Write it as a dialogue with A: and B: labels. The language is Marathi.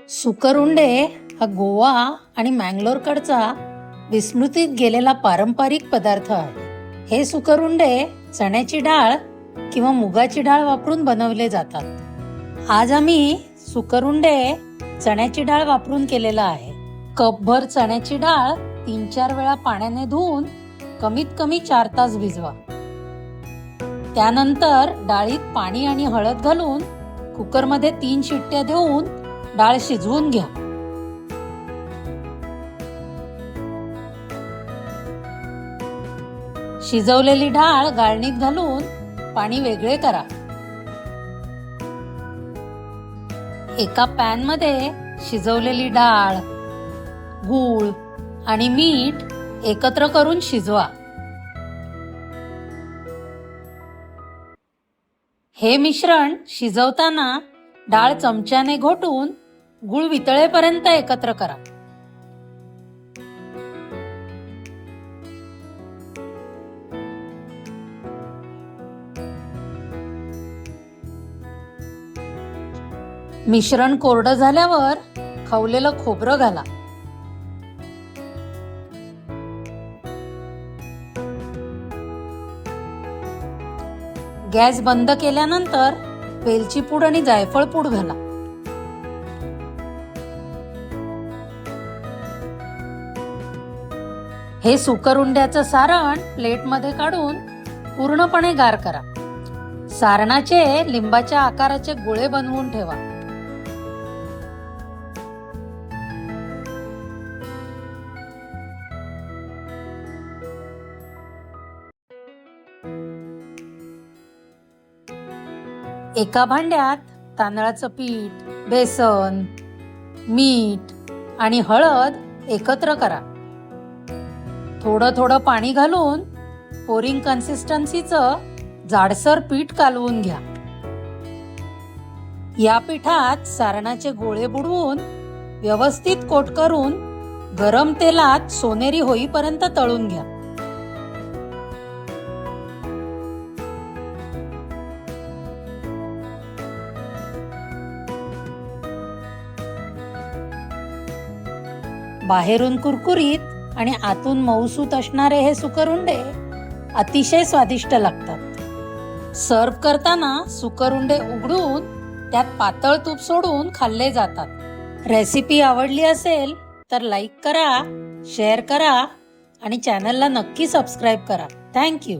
A: सुकरुंडे हा गोवा आणि मँगलोरकडचा विस्मृतीत गेलेला पारंपरिक पदार्थ आहे. हे सुकरुंडे चण्याची डाळ किंवा मुगाची डाळ वापरून बनवले जातात. आज आम्ही सुकरुंडे चण्याची डाळ वापरून केलेला आहे. कपभर चण्याची डाळ 3-4 वेळा पाण्याने धुवून कमीत कमी 4 तास भिजवा. त्यानंतर डाळीत पाणी आणि हळद घालून कुकरमध्ये 3 शिट्ट्या देऊन डाळ शिजवून घ्या. शिजवलेली डाळ गाळणीत घालून पाणी वेगळे करा. एका पॅन मध्ये शिजवलेली डाळ, गूळ आणि मीठ एकत्र करून शिजवा. हे मिश्रण शिजवताना डाळ चमच्याने घोटून गूळ वितळेपर्यंत एकत्र करा. मिश्रण कोरडं झाल्यावर खवलेलं खोबरं घाला. गॅस बंद केल्यानंतर वेलची पूड आणि जायफळ पूड घाला. हे सुकरुंड्याचं सारण प्लेटमध्ये काढून पूर्णपणे गार करा. सारणाचे लिंबाच्या आकाराचे गोळे बनवून ठेवा. एका भांड्यात तांदळाचं पीठ, बेसन, मीठ आणि हळद एकत्र करा. थोडं थोडं पाणी घालून पोरिंग कन्सिस्टन्सीचं जाडसर पीठ कालवून घ्या. या पिठात सारणाचे गोळे बुडवून व्यवस्थित कोट करून गरम तेलात सोनेरी होईपर्यंत तळून घ्या. बाहेरून कुरकुरीत आणि आतून मऊसूत असणारे हे सुकरुंडे अतिशय स्वादिष्ट लागतात. सर्व्ह करताना सुकरुंडे उघडून त्यात पातळ तूप सोडून खाल्ले जातात. रेसिपी आवडली असेल तर लाईक करा, शेअर करा आणि चॅनलला नक्की सबस्क्राईब करा. थँक्यू.